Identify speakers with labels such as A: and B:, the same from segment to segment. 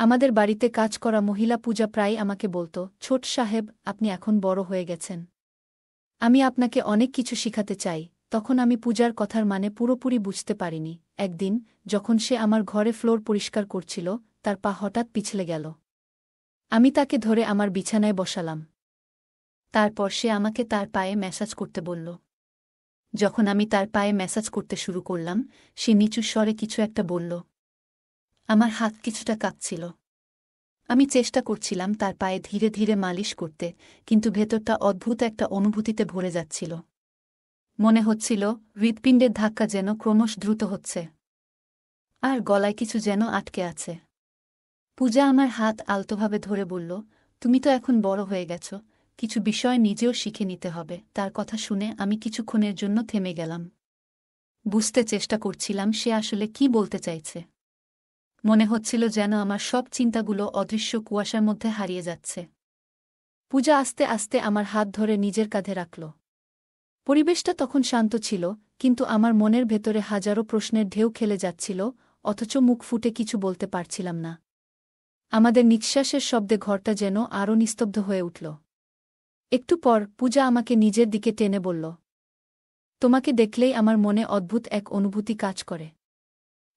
A: আমাদের বাড়িতে কাজ করা মহিলা পূজা প্রায় আমাকে বলত, ছোট সাহেব, আপনি এখন বড় হয়ে গেছেন। আমি আপনাকে অনেক কিছু শিখাতে চাই। তখন আমি পূজার কথার মানে পুরোপুরি বুঝতে পারিনি। একদিন যখন সে আমার ঘরে ফ্লোর পরিষ্কার করছিল, তার পা হঠাৎ পিছলে গেল। আমি তাকে ধরে আমার বিছানায় বসালাম। তারপর সে আমাকে তার পায়ে ম্যাসাজ করতে বলল। যখন আমি তার পায়ে ম্যাসাজ করতে শুরু করলাম, সে নিচু স্বরে কিছু একটা বলল। আমার হাত কিছুটা কাঁপছিল। আমি চেষ্টা করছিলাম তার পায়ে ধীরে ধীরে মালিশ করতে, কিন্তু ভেতরটা অদ্ভুত একটা অনুভূতিতে ভরে যাচ্ছিল। মনে হচ্ছিল হৃৎপিণ্ডের ধাক্কা যেন ক্রমশ দ্রুত হচ্ছে, আর গলায় কিছু যেন আটকে আছে। পূজা আমার হাত আলতোভাবে ধরে বলল, তুমি তো এখন বড় হয়ে গেছ, কিছু বিষয় নিজেও শিখে নিতে হবে। তার কথা শুনে আমি কিছুক্ষণের জন্য থেমে গেলাম। বুঝতে চেষ্টা করছিলাম সে আসলে কি বলতে চাইছে। মনে হচ্ছিল যেন আমার সব চিন্তাগুলো অদৃশ্য কুয়াশার মধ্যে হারিয়ে যাচ্ছে। পূজা আস্তে আস্তে আমার হাত ধরে নিজের কাঁধে রাখল। পরিবেশটা তখন শান্ত ছিল, কিন্তু আমার মনের ভেতরে হাজারো প্রশ্নের ঢেউ খেলে যাচ্ছিল, অথচ মুখ ফুটে কিছু বলতে পারছিলাম না। আমাদের নিঃশ্বাসের শব্দে ঘরটা যেন আরও নিস্তব্ধ হয়ে উঠল। একটু পর পূজা আমাকে নিজের দিকে টেনে বলল, তোমাকে দেখলেই আমার মনে অদ্ভুত এক অনুভূতি কাজ করে।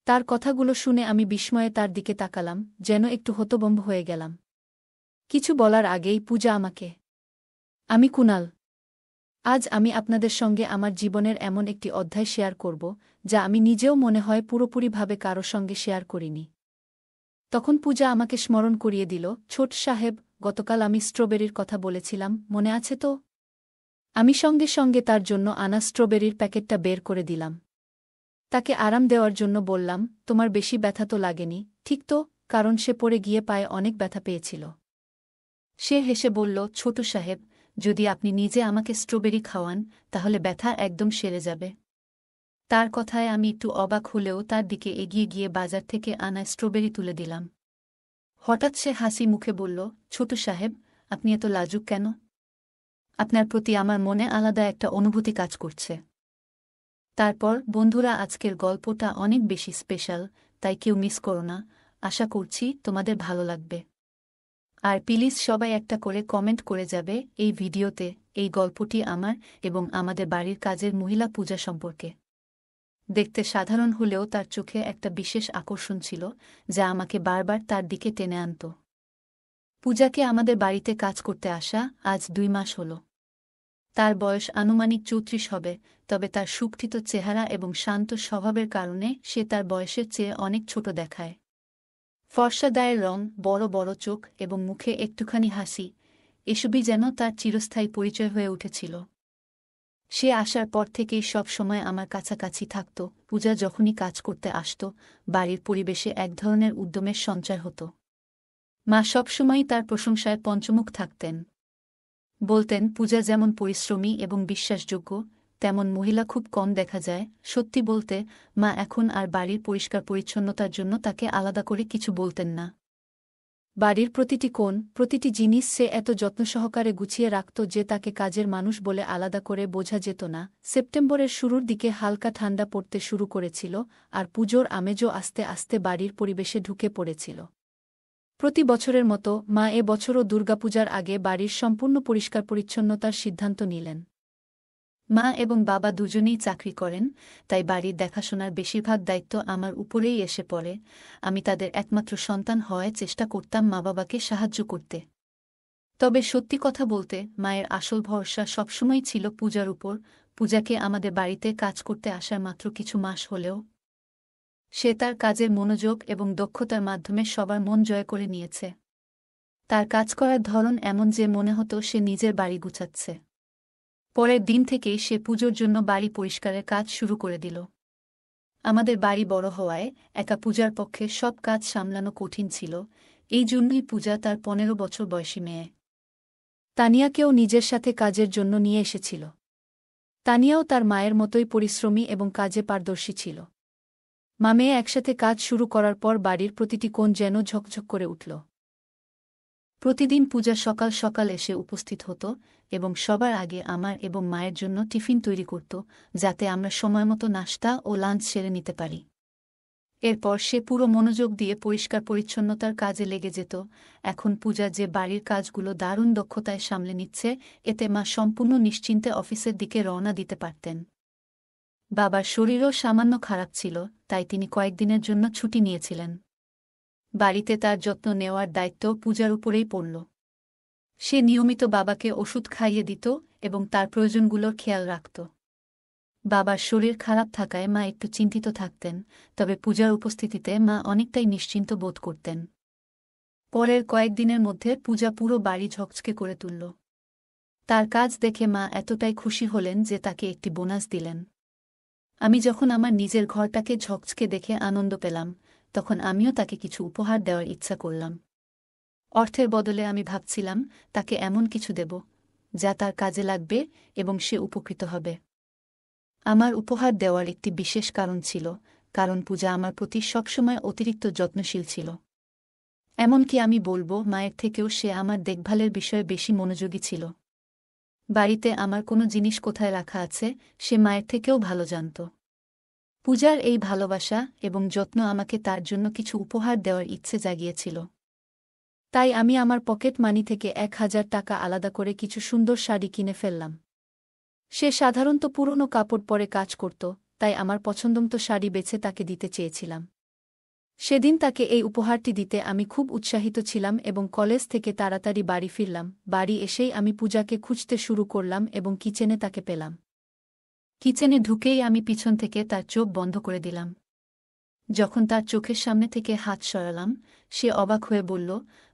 A: তার কথাগুলো শুনে আমি বিস্ময়ে তার দিকে তাকালাম, যেন একটু হতভম্ব হয়ে গেলাম। কিছু বলার আগেই পূজা আমাকে, আমি কুনাল। আজ আমি আপনাদের সঙ্গে আমার জীবনের এমন একটি অধ্যায় শেয়ার করব, যা আমি নিজেও মনে হয় পুরোপুরিভাবে কারো সঙ্গে শেয়ার করিনি। তখন পূজা আমাকে স্মরণ করিয়ে দিল, ছোট সাহেব, গতকাল আমি স্ট্রবেরির কথা বলেছিলাম, মনে আছে তো? আমি সঙ্গে সঙ্গে তার জন্য আনা স্ট্রবেরির প্যাকেটটা বের করে দিলাম। তাকে আরাম দেওয়ার জন্য বললাম, তোমার বেশি ব্যথা তো লাগেনি, ঠিক তো? কারণ সে পড়ে গিয়ে পায়ে অনেক ব্যথা পেয়েছিল। সে হেসে বলল, ছোট সাহেব, যদি আপনি নিজে আমাকে স্ট্রবেরি খাওয়ান, তাহলে ব্যথা একদম সেরে যাবে। তার কথায় আমি একটু অবাক হলেও তার দিকে এগিয়ে গিয়ে বাজার থেকে আনা স্ট্রবেরি তুলে দিলাম। হঠাৎ সে হাসি মুখে বলল, ছোট সাহেব, আপনি এত লাজুক কেন? আপনার প্রতি আমার মনে আলাদা একটা অনুভূতি কাজ করছে। তারপর, বন্ধুরা, আজকের গল্পটা অনেক বেশি স্পেশাল, তাই কেউ মিস করো না। আশা করছি তোমাদের ভালো লাগবে। আর প্লিজ সবাই একটা করে কমেন্ট করে যাবে এই ভিডিওতে এই গল্পটি আমার এবং আমাদের বাড়ির কাজের মহিলা পূজা সম্পর্কে। দেখতে সাধারণ হলেও তার চোখে একটা বিশেষ আকর্ষণ ছিল, যা আমাকে বারবার তার দিকে টেনে আনত। পূজাকে আমাদের বাড়িতে কাজ করতে আসা আজ 2 মাস হল। তার বয়স আনুমানিক 34 হবে, তবে তার সুগঠিত চেহারা এবং শান্ত স্বভাবের কারণে সে তার বয়সের চেয়ে অনেক ছোট দেখায়। ফর্সা গায়ের রং, বড় বড় চোখ এবং মুখে একটুখানি হাসি, এসবই যেন তার চিরস্থায়ী পরিচয় হয়ে উঠেছিল। সে আসার পর থেকেই সব সময় আমার কাছাকাছি থাকত। পূজা যখনই কাজ করতে আসত, বাড়ির পরিবেশে এক ধরনের উদ্যমের সঞ্চার হতো। মা সবসময়ই তার প্রশংসায় পঞ্চমুখ থাকতেন। বলতেন, পূজা যেমন পরিশ্রমী এবং বিশ্বাসযোগ্য, তেমন মহিলা খুব কম দেখা যায়। সত্যি বলতে, মা এখন আর বাড়ির পরিষ্কার পরিচ্ছন্নতার জন্য তাকে আলাদা করে কিছু বলতেন না। বাড়ির প্রতিটি কোণ, প্রতিটি জিনিস সে এত যত্ন সহকারে গুছিয়ে রাখত যে তাকে কাজের মানুষ বলে আলাদা করে বোঝা যেত না। সেপ্টেম্বরের শুরুর দিকে হালকা ঠান্ডা পড়তে শুরু করেছিল, আর পুজোর আমেজও আস্তে আস্তে বাড়ির পরিবেশে ঢুকে পড়েছিল। প্রতি বছরের মতো মা এ বছরও দুর্গাপূজার আগে বাড়ির সম্পূর্ণ পরিষ্কার পরিচ্ছন্নতার সিদ্ধান্ত নিলেন। মা এবং বাবা দুজনেই চাকরি করেন, তাই বাড়ির দেখাশোনার বেশিরভাগ দায়িত্ব আমার উপরেই এসে পড়ে। আমি তাদের একমাত্র সন্তান হওয়ায় চেষ্টা করতাম মা বাবাকে সাহায্য করতে। তবে সত্যি কথা বলতে, মায়ের আসল ভরসা সবসময়ই ছিল পূজার উপর। পূজাকে আমাদের বাড়িতে কাজ করতে আসার মাত্র কিছু মাস হলেও সে তার কাজের মনোযোগ এবং দক্ষতার মাধ্যমে সবার মন জয় করে নিয়েছে। তার কাজ করার ধরন এমন যে মনে হতো সে নিজের বাড়ি গুছাচ্ছে। পরের দিন থেকেই সে পুজোর জন্য বাড়ি পরিষ্কারের কাজ শুরু করে দিল। আমাদের বাড়ি বড় হওয়ায় একা পূজার পক্ষে সব কাজ সামলানো কঠিন ছিল, এই জন্যই পূজা তার 15 বছর বয়সী মেয়ে তানিয়াকেও নিজের সাথে কাজের জন্য নিয়ে এসেছিল। তানিয়াও তার মায়ের মতোই পরিশ্রমী এবং কাজে পারদর্শী ছিল। মা মেয়ে একসাথে কাজ শুরু করার পর বাড়ির প্রতিটি কোণ যেন ঝকঝক করে উঠল। প্রতিদিন পূজা সকাল সকাল এসে উপস্থিত হতো এবং সবার আগে আমার এবং মায়ের জন্য টিফিন তৈরি করত, যাতে আমরা সময়মতো নাশতা ও লাঞ্চ সেরে নিতে পারি। এরপর সে পুরো মনোযোগ দিয়ে পরিষ্কার পরিচ্ছন্নতার কাজে লেগে যেত। এখন পূজা যে বাড়ির কাজগুলো দারুণ দক্ষতায় সামলে নিচ্ছে, এতে মা সম্পূর্ণ নিশ্চিন্তে অফিসের দিকে রওনা দিতে পারতেন। বাবার শরীরও সামান্য খারাপ ছিল, তাই তিনি কয়েকদিনের জন্য ছুটি নিয়েছিলেন। বাড়িতে তার যত্ন নেওয়ার দায়িত্ব পূজার উপরেই পড়ল। সে নিয়মিত বাবাকে ওষুধ খাইয়ে দিত এবং তার প্রয়োজনগুলোর খেয়াল রাখত। বাবার শরীর খারাপ থাকায় মা একটু চিন্তিত থাকতেন, তবে পূজার উপস্থিতিতে মা অনেকটাই নিশ্চিন্ত বোধ করতেন। পরের কয়েকদিনের মধ্যে পূজা পুরো বাড়ি ঝকঝকে করে তুলল। তার কাজ দেখে মা এতটাই খুশি হলেন যে তাকে একটি বোনাস দিলেন। আমি যখন আমার নিজের ঘরটাকে ঝকঝকে দেখে আনন্দ পেলাম, তখন আমিও তাকে কিছু উপহার দেওয়ার ইচ্ছা করলাম। অর্থের বদলে আমি ভাবছিলাম তাকে এমন কিছু দেব যা তার কাজে লাগবে এবং সে উপকৃত হবে। আমার উপহার দেওয়ার একটি বিশেষ কারণ ছিল, কারণ পূজা আমার প্রতি সবসময় অতিরিক্ত যত্নশীল ছিল। এমনকি আমি বলবো, মায়ের থেকেও সে আমার দেখভালের বিষয়ে বেশি মনোযোগী ছিল। বাড়িতে আমার কোনো জিনিস কোথায় রাখা আছে সে মায়ের থেকেও ভালো জানত। পূজার এই ভালোবাসা এবং যত্ন আমাকে তার জন্য কিছু উপহার দেওয়ার ইচ্ছে জাগিয়েছিল। তাই আমি আমার পকেট মানি থেকে ১,০০০ টাকা আলাদা করে কিছু সুন্দর শাড়ি কিনে ফেললাম। সে সাধারণত পুরনো কাপড় পরে কাজ করত, তাই আমার পছন্দমতো শাড়ি বেছে তাকে দিতে চেয়েছিলাম। সেদিন তাকে এই উপহারটি দিতে আমি খুব উৎসাহিত ছিলাম এবং কলেজ থেকে তাড়াতাড়ি বাড়ি ফিরলাম। বাড়ি এসেই আমি পূজাকে খুঁজতে শুরু করলাম এবং কিচেনে তাকে পেলাম। কিচেনে ঢুকেই আমি পিছন থেকে তার চোখ বন্ধ করে দিলাম। যখন তার চোখের সামনে থেকে হাত সরালাম, সে অবাক হয়ে বলল,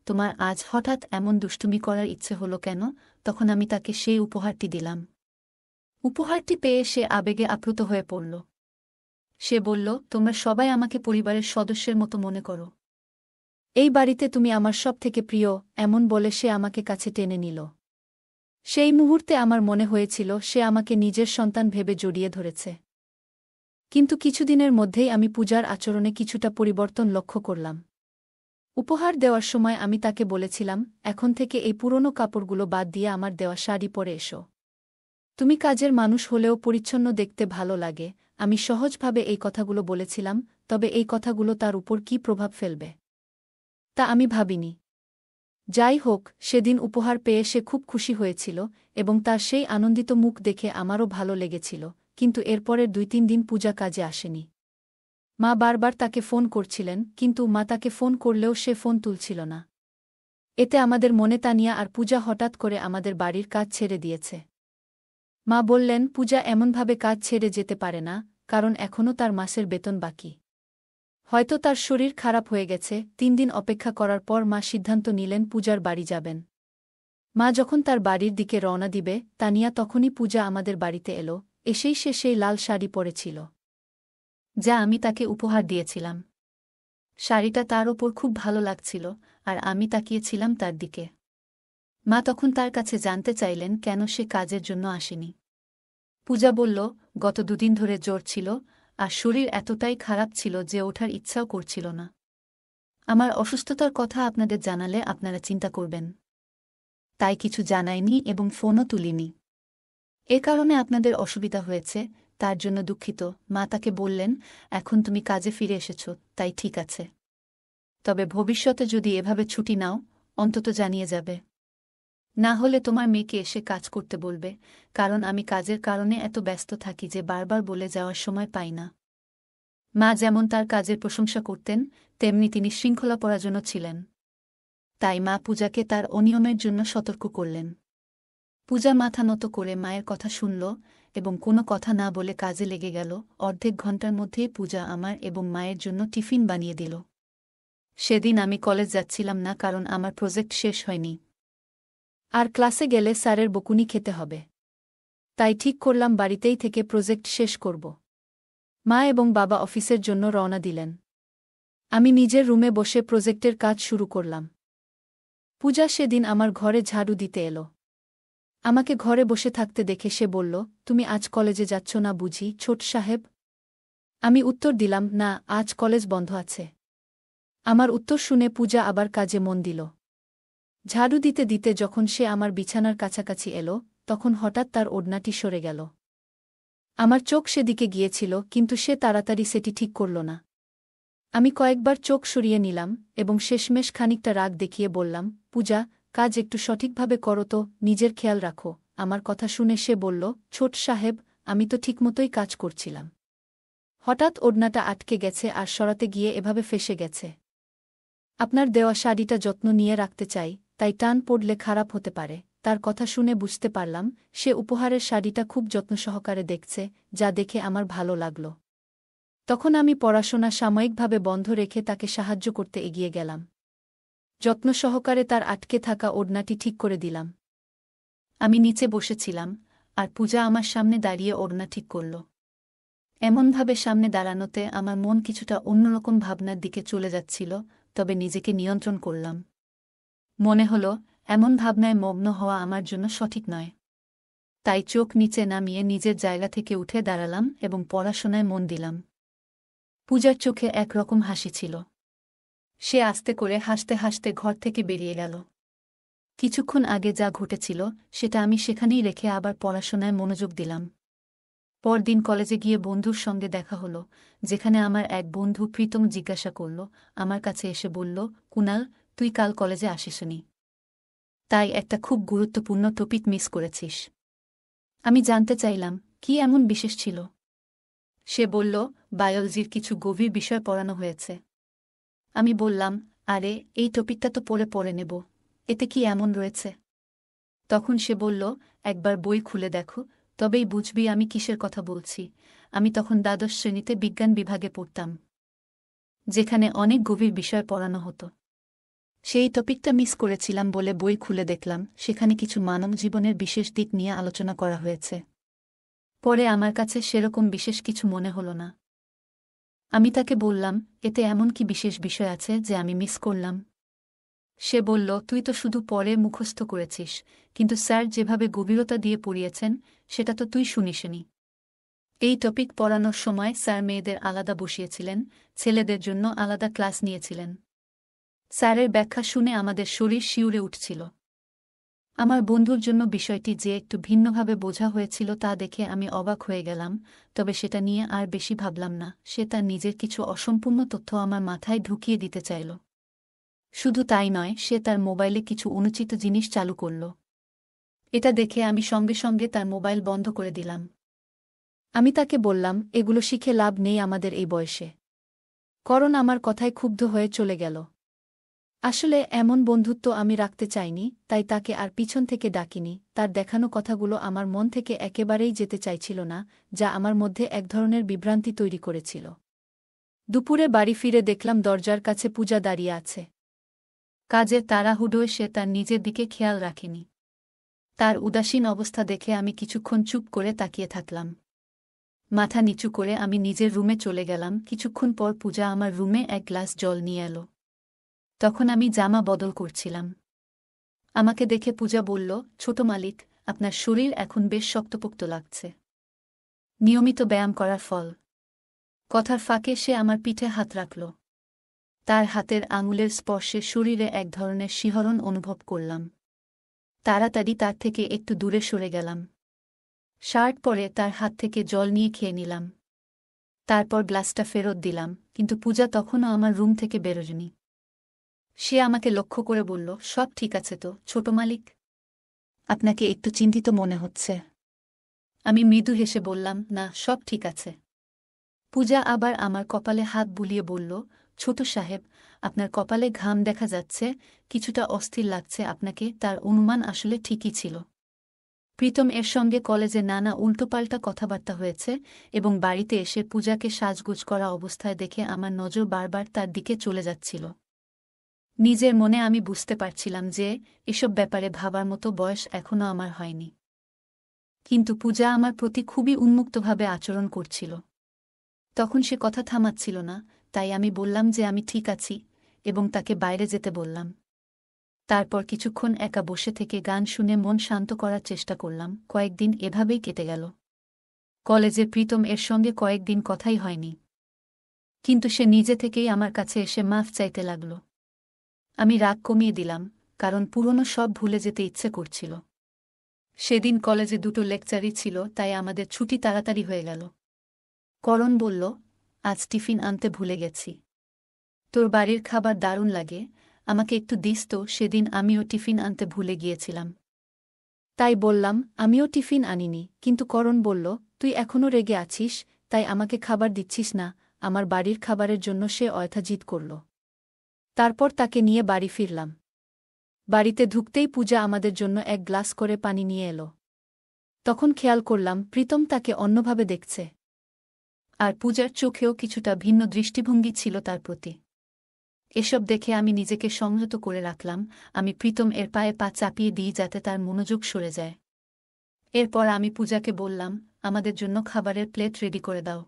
A: তোমার আজ হঠাৎ এমন দুষ্টুমি করার ইচ্ছে হলো কেন? তখন আমি তাকে সেই উপহারটি দিলাম। উপহারটি পেয়ে সে আবেগে আপ্লুত হয়ে পড়ল। সে বলল, তোমরা সবাই আমাকে পরিবারের সদস্যের মতো মনে করো। এই বাড়িতে তুমি আমার সব থেকে প্রিয়, এমন বলে সে আমাকে কাছে টেনে নিল। সেই মুহূর্তে আমার মনে হয়েছিল সে আমাকে নিজের সন্তান ভেবে জড়িয়ে ধরেছে। কিন্তু কিছুদিনের মধ্যেই আমি পূজার আচরণে কিছুটা পরিবর্তন লক্ষ্য করলাম। উপহার দেওয়ার সময় আমি তাকে বলেছিলাম, এখন থেকে এই পুরনো কাপড়গুলো বাদ দিয়ে আমার দেওয়া শাড়ি পরে এসো। তুমি কাজের মানুষ হলেও পরিচ্ছন্ন দেখতে ভালো লাগে। আমি সহজভাবে এই কথাগুলো বলেছিলাম, তবে এই কথাগুলো তার উপর কী প্রভাব ফেলবে তা আমি ভাবিনি। যাই হোক, সেদিন উপহার পেয়ে সে খুব খুশি হয়েছিল এবং তার সেই আনন্দিত মুখ দেখে আমারও ভালো লেগেছিল। কিন্তু এরপরের ২-৩ দিন পূজা কাজে আসেনি। মা বারবার তাকে ফোন করছিলেন, কিন্তু মা তাকে ফোন করলেও সে ফোন তুলছিল না। এতে আমাদের মনে তানিয়া আর পূজা হঠাৎ করে আমাদের বাড়ির কাজ ছেড়ে দিয়েছে। মা বললেন, পূজা এমনভাবে কাজ ছেড়ে যেতে পারে না, কারণ এখনও তার মাসের বেতন বাকি। হয়তো তার শরীর খারাপ হয়ে গেছে। ৩ দিন অপেক্ষা করার পর মা সিদ্ধান্ত নিলেন পূজার বাড়ি যাবেন। মা যখন তার বাড়ির দিকে রওনা দিবে, তানিয়া তখনই পূজা আমাদের বাড়িতে এলো। এসেই সে সেই লাল শাড়ি পরেছিল যা আমি তাকে উপহার দিয়েছিলাম। শাড়িটা তার ওপর খুব ভালো লাগছিল, আর আমি তাকিয়েছিলাম তার দিকে। মা তখন তার কাছে জানতে চাইলেন কেন সে কাজের জন্য আসেনি। পূজা বলল, গত ২ দিন ধরে জ্বর ছিল, আর শরীর এতটাই খারাপ ছিল যে ওঠার ইচ্ছাও করছিল না। আমার অসুস্থতার কথা আপনাদের জানালে আপনারা চিন্তা করবেন, তাই কিছু জানাইনি এবং ফোনও তুলিনি। এ কারণে আপনাদের অসুবিধা হয়েছে, তার জন্য দুঃখিত। মা তাকে বললেন, এখন তুমি কাজে ফিরে এসেছ, তাই ঠিক আছে। তবে ভবিষ্যতে যদি এভাবে ছুটি নাও, অন্তত জানিয়ে যাবে। না হলে তোমার মেয়েকে এসে কাজ করতে বলবে, কারণ আমি কাজের কারণে এত ব্যস্ত থাকি যে বারবার বলে যাওয়ার সময় পাই না। মা যেমন তার কাজের প্রশংসা করতেন, তেমনি তিনি শৃঙ্খলাপরায়ণ ছিলেন। তাই মা পূজাকে তার অনিয়মের জন্য সতর্ক করলেন। পূজা মাথা নত করে মায়ের কথা শুনল এবং কোনো কথা না বলে কাজে লেগে গেল। অর্ধেক ঘণ্টার মধ্যেই পূজা আমার এবং মায়ের জন্য টিফিন বানিয়ে দিল। সেদিন আমি কলেজ যাচ্ছিলাম না, কারণ আমার প্রজেক্ট শেষ হয়নি, আর ক্লাসে গেলে স্যারের বকুনি খেতে হবে। তাই ঠিক করলাম বাড়িতেই থেকে প্রজেক্ট শেষ করব। মা এবং বাবা অফিসের জন্য রওনা দিলেন। আমি নিজের রুমে বসে প্রজেক্টের কাজ শুরু করলাম। পূজা সেদিন আমার ঘরে ঝাড়ু দিতে এলো। আমাকে ঘরে বসে থাকতে দেখে সে বলল, তুমি আজ কলেজে যাচ্ছ না বুঝি, ছোট সাহেব? আমি উত্তর দিলাম, না, আজ কলেজ বন্ধ আছে। আমার উত্তর শুনে পূজা আবার কাজে মন দিল। ঝাড়ু দিতে দিতে যখন সে আমার বিছানার কাছাকাছি এলো, তখন হঠাৎ তার ওড়নাটি সরে গেল। আমার চোখ সেদিকে গিয়েছিল, কিন্তু সে তাড়াতাড়ি সেটি ঠিক করল না। আমি কয়েকবার চোখ সরিয়ে নিলাম এবং শেষমেশ খানিকটা রাগ দেখিয়ে বললাম, পূজা, কাজ একটু সঠিকভাবে করো তো, নিজের খেয়াল রাখো। আমার কথা শুনে সে বলল, ছোট সাহেব, আমি তো ঠিকমতোই কাজ করছিলাম। হঠাৎ ওড়নাটা আটকে গেছে আর সরাতে গিয়ে এভাবে ফেঁসে গেছে। আপনার দেওয়া শাড়িটা যত্ন নিয়ে রাখতে চাই, তাই টান পড়লে খারাপ হতে পারে। তার কথা শুনে বুঝতে পারলাম সে উপহারের শাড়িটা খুব যত্ন সহকারে দেখছে, যা দেখে আমার ভালো লাগল। তখন আমি পড়াশোনা সাময়িকভাবে বন্ধ রেখে তাকে সাহায্য করতে এগিয়ে গেলাম। যত্ন সহকারে তার আটকে থাকা ওড়নাটি ঠিক করে দিলাম। আমি নিচে বসেছিলাম, আর পূজা আমার সামনে দাঁড়িয়ে ওড়না ঠিক করল। এমনভাবে সামনে দাঁড়ানোতে আমার মন কিছুটা অন্যরকম ভাবনার দিকে চলে যাচ্ছিল, তবে নিজেকে নিয়ন্ত্রণ করলাম। মনে হল এমন ভাবনায় মগ্ন হওয়া আমার জন্য সঠিক নয়। তাই চোখ নিচে নামিয়ে নিজের জায়গা থেকে উঠে দাঁড়ালাম এবং পড়াশোনায় মন দিলাম। পূজার চোখে একরকম হাসি ছিল। সে আস্তে করে হাসতে হাসতে ঘর থেকে বেরিয়ে গেল। কিছুক্ষণ আগে যা ঘটেছিল সেটা আমি সেখানেই রেখে আবার পড়াশোনায় মনোযোগ দিলাম। পরদিন কলেজে গিয়ে বন্ধুর সঙ্গে দেখা হলো, যেখানে আমার এক বন্ধু প্রীতম জিজ্ঞাসা করল, আমার কাছে এসে বলল, কুনাল, তুই কাল কলেজে আসিসনি, তাই একটা খুব গুরুত্বপূর্ণ টপিক মিস করেছিস। আমি জানতে চাইলাম, কি এমন বিশেষ ছিল? সে বলল, বায়োলজির কিছু গভীর বিষয় পড়ানো হয়েছে। আমি বললাম, আরে, এই টপিকটা তো পড়ে নেব, এতে কি এমন রয়েছে? তখন সে বলল, একবার বই খুলে দেখো, তবেই বুঝবি আমি কিসের কথা বলছি। আমি তখন দ্বাদশ শ্রেণীতে বিজ্ঞান বিভাগে পড়তাম, যেখানে অনেক গভীর বিষয় পড়ানো হতো। সেই টপিকটা মিস করেছিলাম বলে বই খুলে দেখলাম সেখানে কিছু মানব জীবনের বিশেষ দিক নিয়ে আলোচনা করা হয়েছে। পরে আমার কাছে সেরকম বিশেষ কিছু মনে হলো না। আমি তাকে বললাম, এতে এমন কি বিশেষ বিষয় আছে যে আমি মিস করলাম? সে বলল, তুই তো শুধু পড়ে মুখস্থ করেছিস, কিন্তু স্যার যেভাবে গভীরতা দিয়ে পড়িয়েছেন সেটা তো তুই শুনিসনি। এই টপিক পড়ানোর সময় স্যার মেয়েদের আলাদা বসিয়েছিলেন, ছেলেদের জন্য আলাদা ক্লাস নিয়েছিলেন। স্যারের ব্যাখ্যা শুনে আমাদের শরীর শিউরে উঠছিল। আমার বন্ধুর জন্য বিষয়টি যে একটু ভিন্নভাবে বোঝা হয়েছিল তা দেখে আমি অবাক হয়ে গেলাম, তবে সেটা নিয়ে আর বেশি ভাবলাম না। সে তার নিজের কিছু অসম্পূর্ণ তথ্য আমার মাথায় ঢুকিয়ে দিতে চাইল। শুধু তাই নয়, সে তার মোবাইলে কিছু অনুচিত জিনিস চালু করল। এটা দেখে আমি সঙ্গে সঙ্গে তার মোবাইল বন্ধ করে দিলাম। আমি তাকে বললাম, এগুলো শিখে লাভ নেই আমাদের এই বয়সে। করণ আমার কথায় ক্ষুব্ধ হয়ে চলে গেল। আসলে এমন বন্ধুত্ব আমি রাখতে চাইনি, তাই তাকে আর পিছন থেকে ডাকিনি। তার দেখানো কথাগুলো আমার মন থেকে একেবারেই যেতে চাইছিল না, যা আমার মধ্যে এক ধরনের বিভ্রান্তি তৈরি করেছিল। দুপুরে বাড়ি ফিরে দেখলাম দরজার কাছে পূজা দাঁড়িয়ে আছে। কাজের তাড়াহুড়োয় সে তার নিজের দিকে খেয়াল রাখেনি। তার উদাসীন অবস্থা দেখে আমি কিছুক্ষণ চুপ করে তাকিয়ে থাকলাম। মাথা নিচু করে আমি নিজের রুমে চলে গেলাম। কিছুক্ষণ পর পূজা আমার রুমে এক গ্লাস জল নিয়ে এলো। তখন আমি জামা বদল করছিলাম। আমাকে দেখে পূজা বলল, ছোট মালিক, আপনার শরীর এখন বেশ শক্তপোক্ত লাগছে। নিয়মিত ব্যায়াম করার ফল। কথার ফাঁকে সে আমার পিঠে হাত রাখল। তার হাতের আঙুলের স্পর্শে শরীরে এক ধরনের শিহরণ অনুভব করলাম। তাড়াতাড়ি তার থেকে একটু দূরে সরে গেলাম। শার্ট পরে তার হাত থেকে জল নিয়ে খেয়ে নিলাম। তারপর গ্লাসটা ফেরত দিলাম, কিন্তু পূজা তখনও আমার রুম থেকে বেরোয়নি। সে আমাকে লক্ষ্য করে বলল, সব ঠিক আছে তো, ছোট মালিক? আপনাকে একটু চিন্তিত মনে হচ্ছে। আমি মৃদু হেসে বললাম, না, সব ঠিক আছে। পূজা আবার আমার কপালে হাত বুলিয়ে বলল, ছোট সাহেব, আপনার কপালে ঘাম দেখা যাচ্ছে, কিছুটা অস্থির লাগছে আপনাকে। তার অনুমান আসলে ঠিকই ছিল। প্রীতম এর সঙ্গে কলেজে নানা উল্টোপাল্টা কথাবার্তা হয়েছে এবং বাড়িতে এসে পূজাকে সাজগোজ করা অবস্থায় দেখে আমার নজর বারবার তার দিকে চলে যাচ্ছিল। নিজের মনে আমি বুঝতে পারছিলাম যে এসব ব্যাপারে ভাবার মতো বয়স এখনও আমার হয়নি। কিন্তু পূজা আমার প্রতি খুবই উন্মুক্তভাবে আচরণ করছিল। তখন সে কথা থামাচ্ছিল না, তাই আমি বললাম যে আমি ঠিক আছি এবং তাকে বাইরে যেতে বললাম। তারপর কিছুক্ষণ একা বসে থেকে গান শুনে মন শান্ত করার চেষ্টা করলাম। কয়েকদিন এভাবেই কেটে গেল। কলেজে প্রীতম এর সঙ্গে কয়েকদিন কথাই হয়নি, কিন্তু সে নিজে থেকেই আমার কাছে এসে মাফ চাইতে লাগল। আমি রাগ কমিয়ে দিলাম, কারণ পুরনো সব ভুলে যেতে ইচ্ছে করছিল। সেদিন কলেজে দুটো লেকচারই ছিল, তাই আমাদের ছুটি তাড়াতাড়ি হয়ে গেল। করণ বলল, আজ টিফিন আনতে ভুলে গেছি। তোর বাড়ির খাবার দারুণ লাগে, আমাকে একটু দিস তো। সেদিন আমিও টিফিন আনতে ভুলে গিয়েছিলাম। তাই বললাম, আমিও টিফিন আনিনি, কিন্তু করণ বলল, তুই এখনও রেগে আছিস, তাই আমাকে খাবার দিচ্ছিস না। আমার বাড়ির খাবারের জন্য সে অয়থা জিদ করল। তারপর তাকে নিয়ে বাড়ি ফিরলাম। বাড়িতে ঢুকতেই পূজা আমাদের জন্য এক গ্লাস করে পানি নিয়ে এলো। তখন খেয়াল করলাম প্রীতম তাকে অন্যভাবে দেখছে। আর পূজার চোখেও কিছুটা ভিন্ন দৃষ্টিভঙ্গি ছিল তার প্রতি। এসব দেখে আমি নিজেকে সংযত করে রাখলাম। আমি প্রীতম এর পায়ে পা চাপিয়ে দিই যাতে তার মনোযোগ সরে যায়। এরপর আমি পূজাকে বললাম, আমাদের জন্য খাবারের প্লেট রেডি করে দাও।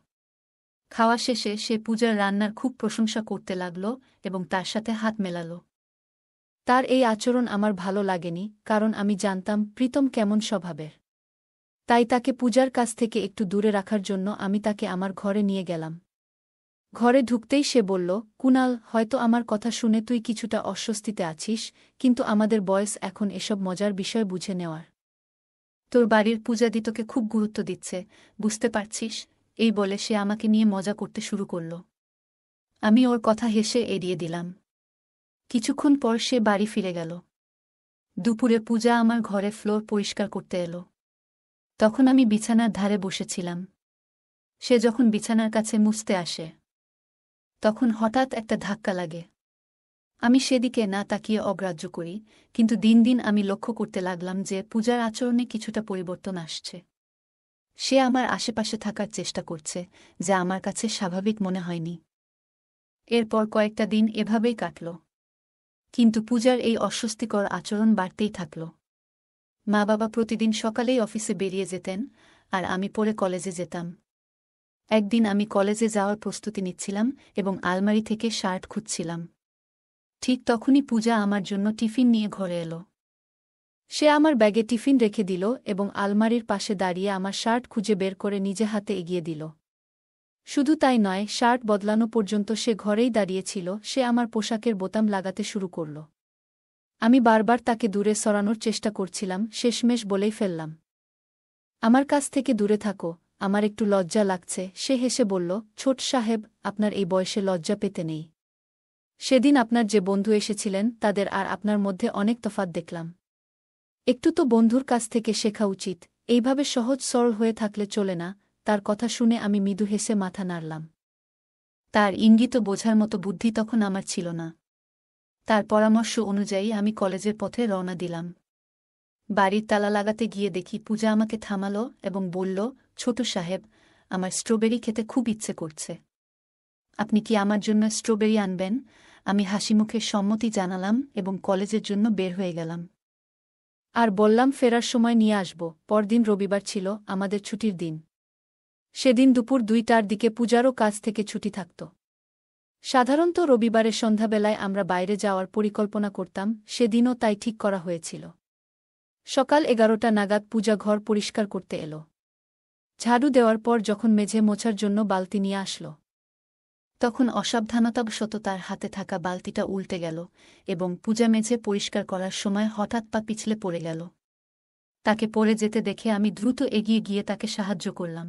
A: খাওয়া শেষে সে পূজার রান্নার খুব প্রশংসা করতে লাগল এবং তার সাথে হাত মেলাল। তার এই আচরণ আমার ভালো লাগেনি, কারণ আমি জানতাম প্রীতম কেমন স্বভাবের। তাই তাকে পূজার কাছ থেকে একটু দূরে রাখার জন্য আমি তাকে আমার ঘরে নিয়ে গেলাম। ঘরে ঢুকতেই সে বলল, কুনাল, হয়তো আমার কথা শুনে তুই কিছুটা অস্বস্তিতে আছিস, কিন্তু আমাদের বয়স এখন এসব মজার বিষয় বুঝে নেওয়ার। তোর বাড়ির পূজাদি তোকে খুব গুরুত্ব দিচ্ছে, বুঝতে পারছিস? এই বলে সে আমাকে নিয়ে মজা করতে শুরু করল। আমি ওর কথা হেসে এড়িয়ে দিলাম। কিছুক্ষণ পর সে বাড়ি ফিরে গেল। দুপুরে পূজা আমার ঘরে ফ্লোর পরিষ্কার করতে এলো। তখন আমি বিছানার ধারে বসেছিলাম। সে যখন বিছানার কাছে মুছতে আসে, তখন হঠাৎ একটা ধাক্কা লাগে। আমি সেদিকে না তাকিয়ে অগ্রাহ্য করি, কিন্তু দিন দিন আমি লক্ষ্য করতে লাগলাম যে পূজার আচরণে কিছুটা পরিবর্তন আসছে। সে আমার আশেপাশে থাকার চেষ্টা করছে, যা আমার কাছে স্বাভাবিক মনে হয়নি। এরপর কয়েকটা দিন এভাবেই কাটল। কিন্তু পূজার এই অস্বস্তিকর আচরণ বাড়তেই থাকল। মা বাবা প্রতিদিন সকালেই অফিসে বেরিয়ে যেতেন, আর আমি পরে কলেজে যেতাম। একদিন আমি কলেজে যাওয়ার প্রস্তুতি নিচ্ছিলাম এবং আলমারি থেকে শার্ট খুঁজছিলাম। ঠিক তখনই পূজা আমার জন্য টিফিন নিয়ে ঘরে এলো। সে আমার ব্যাগে টিফিন রেখে দিল এবং আলমারির পাশে দাঁড়িয়ে আমার শার্ট খুঁজে বের করে নিজে হাতে এগিয়ে দিল। শুধু তাই নয়, শার্ট বদলানো পর্যন্ত সে ঘরেই দাঁড়িয়েছিল। সে আমার পোশাকের বোতাম লাগাতে শুরু করল। আমি বারবার তাকে দূরে সরানোর চেষ্টা করছিলাম, শেষমেশ বলেই ফেললাম, আমার কাছ থেকে দূরে থাকো, আমার একটু লজ্জা লাগছে। সে হেসে বলল, ছোট সাহেব, আপনার এই বয়সে লজ্জা পেতে নেই। সেদিন আপনার যে বন্ধু এসেছিলেন তাদের আর আপনার মধ্যে অনেক তফাৎ দেখলাম। একটু তো বন্ধুর কাছ থেকে শেখা উচিত। এইভাবে সহজ সরল হয়ে থাকলে চলে না। তার কথা শুনে আমি মৃদু হেসে মাথা নাড়লাম। তার ইঙ্গিত বোঝার মতো বুদ্ধি তখন আমার ছিল না। তার পরামর্শ অনুযায়ী আমি কলেজের পথে রওনা দিলাম। বাড়ির তালা লাগাতে গিয়ে দেখি পূজা আমাকে থামালো এবং বলল, ছোট সাহেব, আমার স্ট্রবেরি খেতে খুব ইচ্ছে করছে। আপনি কি আমার জন্য স্ট্রবেরি আনবেন? আমি হাসিমুখে সম্মতি জানালাম এবং কলেজের জন্য বের হয়ে গেলাম। আর বললাম ফেরার সময় নিয়ে আসব। পরদিন রবিবার ছিল, আমাদের ছুটির দিন। সেদিন দুপুর 2টার দিকে পূজারও কাজ থেকে ছুটি থাকত। সাধারণত রবিবারের সন্ধ্যাবেলায় আমরা বাইরে যাওয়ার পরিকল্পনা করতাম, সেদিনও তাই ঠিক করা হয়েছিল। সকাল 11টা নাগাদ পূজা ঘর পরিষ্কার করতে এলো। ঝাড়ু দেওয়ার পর যখন মেঝে মোছার জন্য বালতি নিয়ে আসলো, তখন অসাবধানতাবশত তার হাতে থাকা বালতিটা উল্টে গেল এবং পূজা মেঝে পরিষ্কার করার সময় হঠাৎ পা পিছলে পড়ে গেল। তাকে পড়ে যেতে দেখে আমি দ্রুত এগিয়ে গিয়ে তাকে সাহায্য করলাম।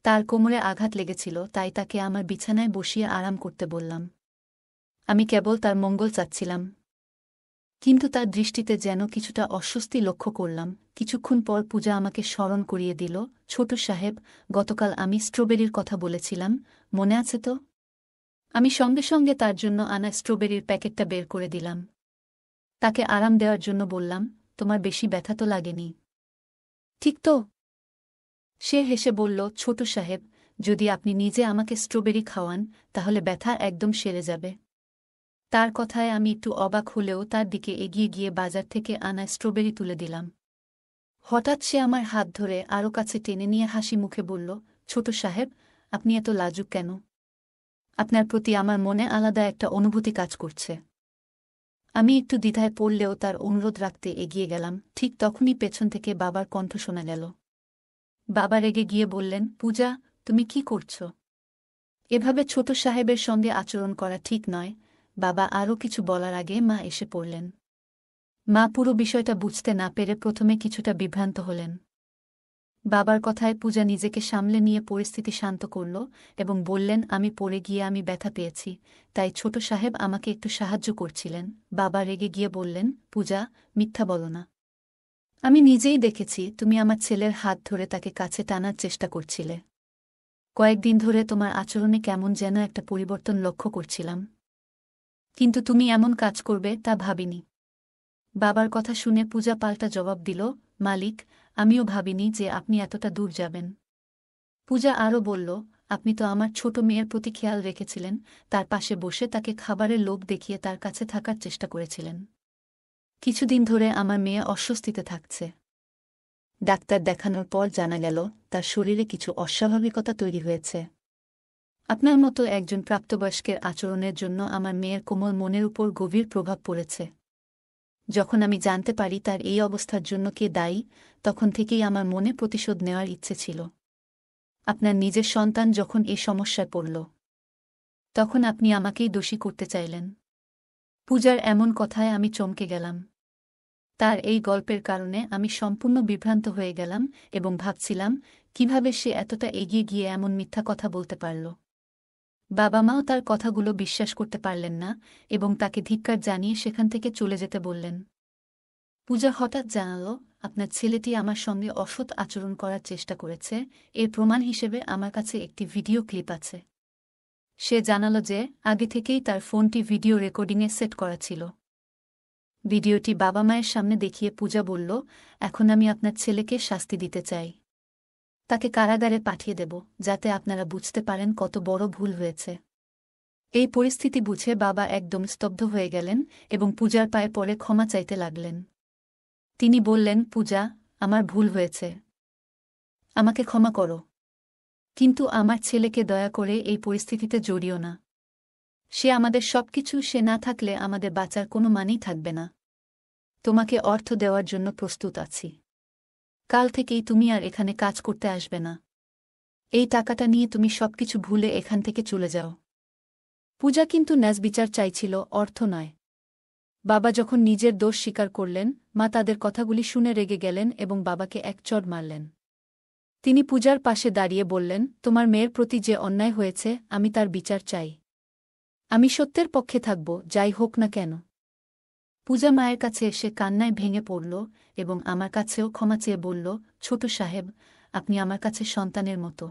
A: তার কোমরে আঘাত লেগেছিল, তাই তাকে আমার বিছানায় বসিয়ে আরাম করতে বললাম। আমি কেবল তার মঙ্গল চাচ্ছিলাম, কিন্তু তার দৃষ্টিতে যেন কিছুটা অস্বস্তি লক্ষ্য করলাম। কিছুক্ষণ পর পূজা আমাকে স্মরণ করিয়ে দিল, ছোট সাহেব, গতকাল আমি স্ট্রবেরির কথা বলেছিলাম, মনে আছে তো? আমি সঙ্গে সঙ্গে তার জন্য আনা স্ট্রবেরির প্যাকেটটা বের করে দিলাম। তাকে আরাম দেওয়ার জন্য বললাম, তোমার বেশি ব্যথা তো লাগেনি, ঠিক তো? সে হেসে বলল, ছোট সাহেব, যদি আপনি নিজে আমাকে স্ট্রবেরি খাওয়ান তাহলে ব্যথা একদম সেরে যাবে। তার কথায় আমি একটু অবাক হলেও তার দিকে এগিয়ে গিয়ে বাজার থেকে আনা স্ট্রবেরি তুলে দিলাম। হঠাৎ সে আমার হাত ধরে আরও কাছে টেনে নিয়ে হাসি মুখে বলল, ছোট সাহেব, আপনি এত লাজুক কেন? আপনার প্রতি আমার মনে আলাদা একটা অনুভূতি কাজ করছে। আমি একটু দ্বিধায় পড়লেও তার অনুরোধ রাখতে এগিয়ে গেলাম। ঠিক তখনই পেছন থেকে বাবার কণ্ঠ শোনা গেল। বাবা রেগে গিয়ে বললেন, পূজা, তুমি কি করছ? এভাবে ছোট সাহেবের সঙ্গে আচরণ করা ঠিক নয়। বাবা আরও কিছু বলার আগে মা এসে পড়লেন। মা পুরো বিষয়টা বুঝতে না পেরে প্রথমে কিছুটা বিভ্রান্ত হলেন। বাবার কথায় পূজা নিজেকে সামলে নিয়ে পরিস্থিতি শান্ত করল এবং বললেন, আমি পড়ে গিয়ে আমি ব্যথা পেয়েছি, তাই ছোট সাহেব আমাকে একটু সাহায্য করছিলেন। বাবা রেগে গিয়ে বললেন, পূজা, মিথ্যা বলো না। আমি নিজেই দেখেছি তুমি আমার ছেলের হাত ধরে তাকে কাছে টানার চেষ্টা করছিলে। কয়েকদিন ধরে তোমার আচরণে কেমন যেন একটা পরিবর্তন লক্ষ্য করছিলাম, কিন্তু তুমি এমন কাজ করবে তা ভাবিনি। বাবার কথা শুনে পূজা পাল্টা জবাব দিল, মালিক, আমিও ভাবিনি যে আপনি এতটা দূর যাবেন। পূজা আরও বলল, আপনি তো আমার ছোট মেয়ের প্রতি খেয়াল রেখেছিলেন, তার পাশে বসে তাকে খাবারের লোভ দেখিয়ে তার কাছে থাকার চেষ্টা করেছিলেন। কিছুদিন ধরে আমার মেয়ে অস্বস্তিতে থাকছে। ডাক্তার দেখানোর পর জানা গেল তার শরীরে কিছু অস্বাভাবিকতা তৈরি হয়েছে। আপনার মতো একজন প্রাপ্তবয়স্কের আচরণের জন্য আমার মেয়ের কোমল মনের উপর গভীর প্রভাব পড়েছে। যখন আমি জানতে পারি তার এই অবস্থার জন্য কে দায়ী, তখন থেকেই আমার মনে প্রতিশোধ নেওয়ার ইচ্ছে ছিল। আপনার নিজের সন্তান যখন এই সমস্যায় পড়ল, তখন আপনি আমাকেই দোষী করতে চাইলেন। পূজার এমন কথায় আমি চমকে গেলাম। তার এই গল্পের কারণে আমি সম্পূর্ণ বিভ্রান্ত হয়ে গেলাম এবং ভাবছিলাম কিভাবে সে এতটা এগিয়ে গিয়ে এমন মিথ্যা কথা বলতে পারল। বাবা মাও তার কথাগুলো বিশ্বাস করতে পারলেন না এবং তাকে ধিক্কার জানিয়ে সেখান থেকে চলে যেতে বললেন। পূজা হঠাৎ জানাল, আপনার ছেলেটি আমার সঙ্গে অসৎ আচরণ করার চেষ্টা করেছে, এর প্রমাণ হিসেবে আমার কাছে একটি ভিডিও ক্লিপ আছে। সে জানাল যে আগে থেকেই তার ফোনটি ভিডিও রেকর্ডিংয়ে সেট করা ছিল। ভিডিওটি বাবা মায়ের সামনে দেখিয়ে পূজা বলল, এখন আমি আপনার ছেলেকে শাস্তি দিতে চাই। তাকে কারাগারে পাঠিয়ে দেব, যাতে আপনারা বুঝতে পারেন কত বড় ভুল হয়েছে। এই পরিস্থিতি বুঝে বাবা একদম স্তব্ধ হয়ে গেলেন এবং পূজার পায়ে পড়ে ক্ষমা চাইতে লাগলেন। তিনি বললেন, পূজা, আমার ভুল হয়েছে, আমাকে ক্ষমা করো। কিন্তু আমার ছেলেকে দয়া করে এই পরিস্থিতিতে জড়িও না। সে আমাদের সবকিছু, সে না থাকলে আমাদের বাঁচার কোনো মানেই থাকবে না। তোমাকে অর্থ দেওয়ার জন্য প্রস্তুত আছি। কাল থেকেই তুমি আর এখানে কাজ করতে আসবে না। এই টাকাটা নিয়ে তুমি সবকিছু ভুলে এখান থেকে চলে যাও। পূজা কিন্তু ন্যায়বিচার চাইছিল, অর্থ নয়। বাবা যখন নিজের দোষ স্বীকার করলেন, মা তাদের কথাগুলি শুনে রেগে গেলেন এবং বাবাকে এক চড় মারলেন। তিনি পূজার পাশে দাঁড়িয়ে বললেন, তোমার মেয়ের প্রতি যে অন্যায় হয়েছে, আমি তার বিচার চাই। আমি সত্যের পক্ষে থাকব, যাই হোক না কেন। পূজা মায়ের কাছে এসে কান্নায় ভেঙে পড়ল এবং আমার কাছেও ক্ষমা চেয়ে বলল, ছোট সাহেব, আপনি আমার কাছে সন্তানের মতো।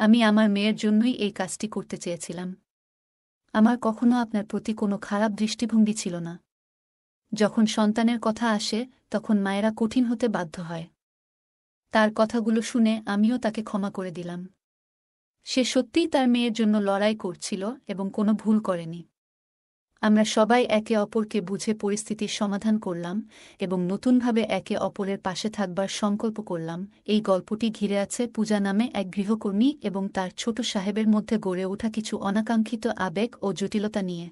A: আমি আমার মেয়ের জন্যই এই কাজটি করতে চেয়েছিলাম। আমার কখনো আপনার প্রতি কোনো খারাপ দৃষ্টিভঙ্গি ছিল না। যখন সন্তানের কথা আসে, তখন মায়েরা কঠিন হতে বাধ্য হয়। তার কথাগুলো শুনে আমিও তাকে ক্ষমা করে দিলাম। সে সত্যিই তার মেয়ের জন্য লড়াই করছিল এবং কোনো ভুল করেনি। আমরা সবাই একে অপরকে বুঝে পরিস্থিতির সমাধান করলাম এবং নতুনভাবে একে অপরের পাশে থাকবার সংকল্প করলাম। এই গল্পটি ঘিরে আছে পূজা নামে এক গৃহকর্মী এবং তার ছোট সাহেবের মধ্যে গড়ে ওঠা কিছু অনাকাঙ্ক্ষিত আবেগ ও জটিলতা নিয়ে।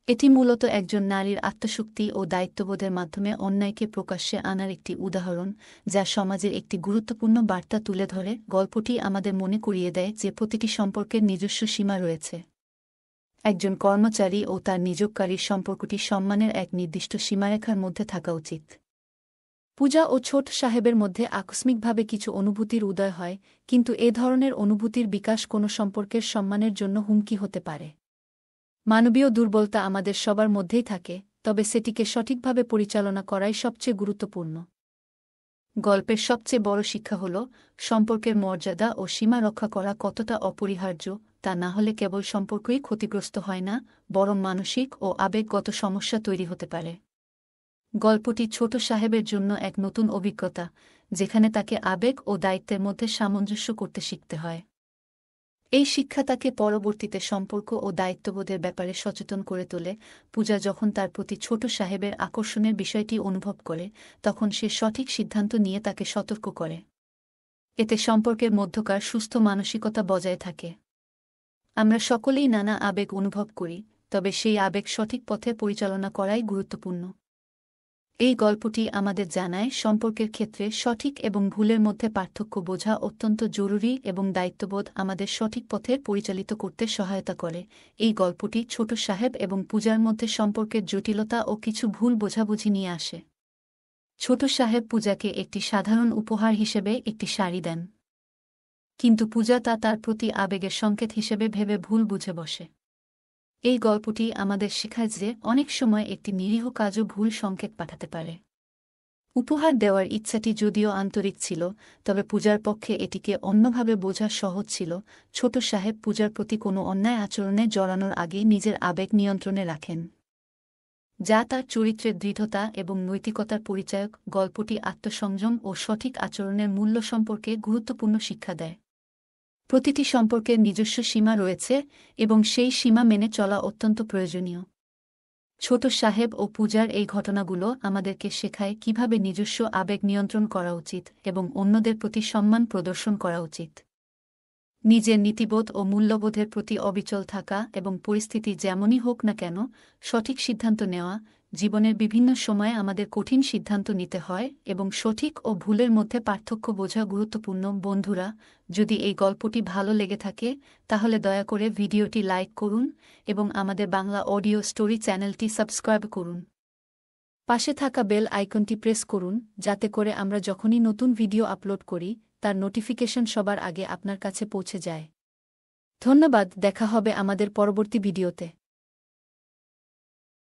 A: এটি মূলত একজন নারীর আত্মশক্তি ও দায়িত্ববোধের মাধ্যমে অন্যায়কে প্রকাশ্যে আনার একটি উদাহরণ, যা সমাজের একটি গুরুত্বপূর্ণ বার্তা তুলে ধরে। গল্পটি আমাদের মনে করিয়ে দেয় যে প্রতিটি সম্পর্কের নিজস্ব সীমা রয়েছে। একজন কর্মচারী ও তার নিযোগকারীর সম্পর্কটি সম্মানের এক নির্দিষ্ট সীমারেখার মধ্যে থাকা উচিত। পূজা ও ছোট সাহেবের মধ্যে আকস্মিকভাবে কিছু অনুভূতির উদয় হয়, কিন্তু এ ধরনের অনুভূতির বিকাশ কোনো সম্পর্কের সম্মানের জন্য হুমকি হতে পারে। মানবীয় দুর্বলতা আমাদের সবার মধ্যেই থাকে, তবে সেটিকে সঠিকভাবে পরিচালনা করাই সবচেয়ে গুরুত্বপূর্ণ। গল্পের সবচেয়ে বড় শিক্ষা হল, সম্পর্কের মর্যাদা ও সীমা রক্ষা করা কতটা অপরিহার্য। তা না হলে কেবল সম্পর্কই ক্ষতিগ্রস্ত হয় না, বরং মানসিক ও আবেগগত সমস্যা তৈরি হতে পারে। গল্পটি ছোট সাহেবের জন্য এক নতুন অভিজ্ঞতা, যেখানে তাকে আবেগ ও দায়িত্বের মধ্যে সামঞ্জস্য করতে শিখতে হয়। এই শিক্ষা তাকে পরবর্তীতে সম্পর্ক ও দায়িত্ববোধের ব্যাপারে সচেতন করে তোলে। পূজা যখন তার প্রতি ছোট সাহেবের আকর্ষণের বিষয়টি অনুভব করে, তখন সে সঠিক সিদ্ধান্ত নিয়ে তাকে সতর্ক করে। এতে সম্পর্কের মধ্যকার সুস্থ মানসিকতা বজায় থাকে। আমরা সকলেই নানা আবেগ অনুভব করি, তবে সেই আবেগ সঠিক পথে পরিচালনা করাই গুরুত্বপূর্ণ। এই গল্পটি আমাদের জানায়, সম্পর্কের ক্ষেত্রে সঠিক এবং ভুলের মধ্যে পার্থক্য বোঝা অত্যন্ত জরুরি এবং দায়িত্ববোধ আমাদের সঠিক পথে পরিচালিত করতে সহায়তা করে। এই গল্পটি ছোট সাহেব এবং পূজার মধ্যে সম্পর্কের জটিলতা ও কিছু ভুল বোঝাবুঝি নিয়ে আসে। ছোট সাহেব পূজাকে একটি সাধারণ উপহার হিসেবে একটি শাড়ি দেন। কিন্তু পূজা তা তার প্রতি আবেগের সংকেত হিসেবে ভেবে ভুল বুঝে বসে। এই গল্পটি আমাদের শেখায় যে অনেক সময় একটি নিরীহ কাজও ভুল সংকেত পাঠাতে পারে। উপহার দেওয়ার ইচ্ছাটি যদিও আন্তরিক ছিল, তবে পূজার পক্ষে এটিকে অন্যভাবে বোঝা সহজ ছিল। ছোট সাহেব পূজার প্রতি কোনো অন্যায় আচরণে জড়ানোর আগে নিজের আবেগ নিয়ন্ত্রণে রাখেন, যা তার চরিত্রের দৃঢ়তা এবং নৈতিকতার পরিচায়ক। গল্পটি আত্মসংযম ও সঠিক আচরণের মূল্য সম্পর্কে গুরুত্বপূর্ণ শিক্ষা দেয়। প্রতিটি সম্পর্কের নিজস্ব সীমা রয়েছে এবং সেই সীমা মেনে চলা অত্যন্ত প্রয়োজনীয়। ছোট সাহেব ও পূজার এই ঘটনাগুলো আমাদেরকে শেখায় কিভাবে নিজস্ব আবেগ নিয়ন্ত্রণ করা উচিত এবং অন্যদের প্রতি সম্মান প্রদর্শন করা উচিত। নিজের নীতিবোধ ও মূল্যবোধের প্রতি অবিচল থাকা এবং পরিস্থিতি যেমনই হোক না কেন সঠিক সিদ্ধান্ত নেওয়া। জীবনের বিভিন্ন সময়ে আমাদের কঠিন সিদ্ধান্ত নিতে হয় এবং সঠিক ও ভুলের মধ্যে পার্থক্য বোঝা গুরুত্বপূর্ণ। বন্ধুরা, যদি এই গল্পটি ভালো লেগে থাকে তাহলে দয়া করে ভিডিওটি লাইক করুন এবং আমাদের বাংলা অডিও স্টোরি চ্যানেলটি সাবস্ক্রাইব করুন। পাশে থাকা বেল আইকনটি প্রেস করুন যাতে করে আমরা যখনই নতুন ভিডিও আপলোড করি তার নোটিফিকেশন সবার আগে আপনার কাছে পৌঁছে যায়। ধন্যবাদ, দেখা হবে আমাদের পরবর্তী ভিডিওতে।